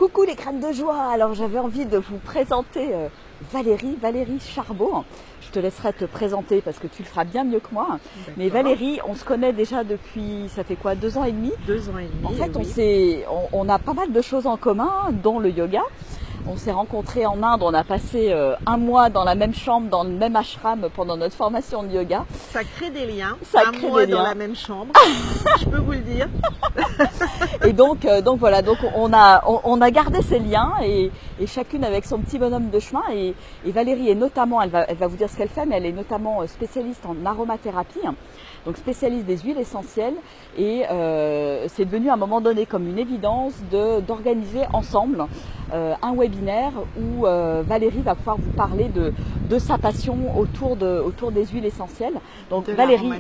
Coucou les crânes de joie. Alors j'avais envie de vous présenter Valérie Charbot. Je te laisserai te présenter parce que tu le feras bien mieux que moi. Mais Valérie, on se connaît déjà depuis, ça fait quoi, 2 ans et demi? 2 ans et demi. En fait, oui. on a pas mal de choses en commun, dont le yoga. On s'est rencontrés en Inde, on a passé 1 mois dans la même chambre, dans le même ashram pendant notre formation de yoga. Ça crée des liens, Ça un crée mois des dans liens. la même chambre, je peux vous le dire. Et donc voilà, donc on a gardé ces liens et chacune avec son petit bonhomme de chemin. Et Valérie est notamment, elle va vous dire ce qu'elle fait, mais elle est notamment spécialiste en aromathérapie, donc spécialiste des huiles essentielles. Et c'est devenu à un moment donné comme une évidence d'organiser ensemble un webinaire où Valérie va pouvoir vous parler de sa passion autour des huiles essentielles. Donc Valérie,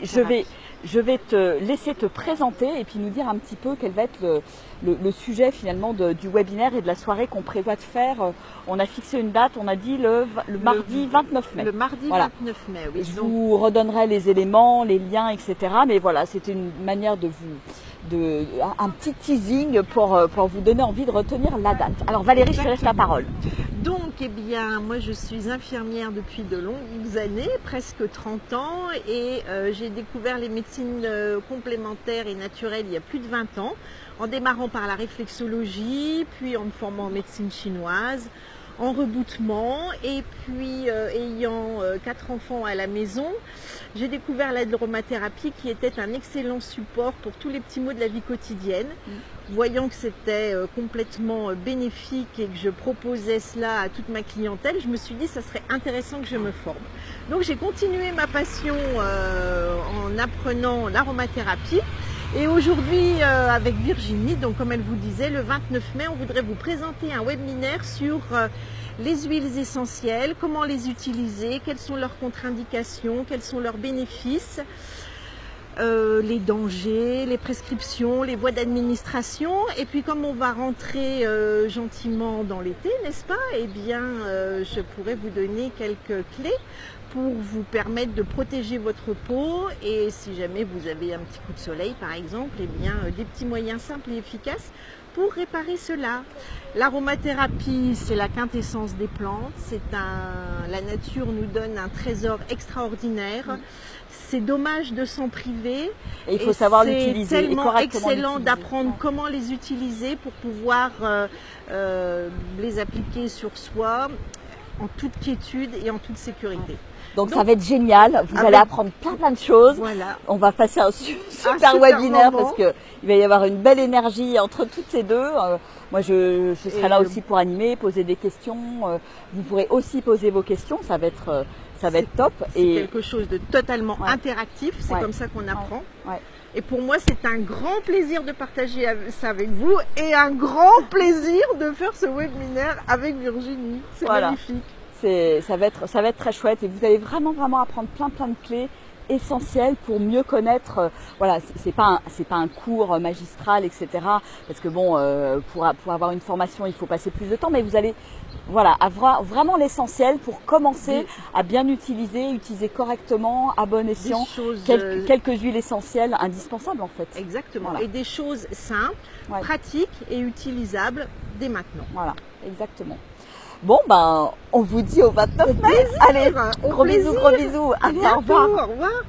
je vais te laisser te présenter et puis nous dire un petit peu quel va être le sujet finalement du webinaire et de la soirée qu'on prévoit de faire. On a fixé une date, on a dit le mardi 29 mai. Le mardi voilà. 29 mai, oui. Je vous redonnerai les éléments, les liens, etc. Mais voilà, c'était une manière un petit teasing pour vous donner envie de retenir la date. Alors Valérie, je te laisse la parole. Donc, eh bien, moi je suis infirmière depuis de longues années, presque 30 ans, et j'ai découvert les médecines complémentaires et naturelles il y a plus de 20 ans, en démarrant par la réflexologie, puis en me formant en médecine chinoise, en reboutement, et puis ayant 4 enfants à la maison, j'ai découvert l'aromathérapie qui était un excellent support pour tous les petits maux de la vie quotidienne. Voyant que c'était complètement bénéfique et que je proposais cela à toute ma clientèle, je me suis dit que ça serait intéressant que je me forme. Donc j'ai continué ma passion en apprenant l'aromathérapie. Et aujourd'hui, avec Virginie, donc comme elle vous disait, le 29 mai, on voudrait vous présenter un webinaire sur les huiles essentielles, comment les utiliser, quelles sont leurs contre-indications, quels sont leurs bénéfices, les dangers, les prescriptions, les voies d'administration. Et puis comme on va rentrer gentiment dans l'été, n'est-ce pas? Eh bien, je pourrais vous donner quelques clés pour vous permettre de protéger votre peau, et si jamais vous avez un petit coup de soleil par exemple, eh bien des petits moyens simples et efficaces pour réparer cela. L'aromathérapie, c'est la quintessence des plantes, la nature nous donne un trésor extraordinaire. C'est dommage de s'en priver. Et il faut savoir l'utiliser. C'est tellement excellent d'apprendre comment les utiliser pour pouvoir les appliquer sur soi en toute quiétude et en toute sécurité. Donc ça va être génial, vous allez apprendre plein de choses. Voilà. On va passer un super webinaire parce qu'il va y avoir une belle énergie entre toutes ces deux. Moi je serai là aussi pour animer, poser des questions. Vous pourrez aussi poser vos questions, ça va être top. C'est quelque chose de totalement interactif, c'est comme ça qu'on apprend. Et pour moi, c'est un grand plaisir de partager ça avec vous et un grand plaisir de faire ce webinaire avec Virginie. C'est magnifique. Ça va être très chouette et vous allez vraiment apprendre plein de clés essentielles pour mieux connaître. Voilà, c'est pas un cours magistral, etc. Parce que bon, pour avoir une formation, il faut passer plus de temps, mais vous allez avoir vraiment l'essentiel pour commencer à bien utiliser correctement, à bon escient, quelques huiles essentielles indispensables en fait. Exactement. Voilà. Et des choses simples, pratiques et utilisables dès maintenant. Voilà, exactement. Bon, ben, on vous dit au 29 mai. Allez, gros bisous. À bientôt. Au revoir.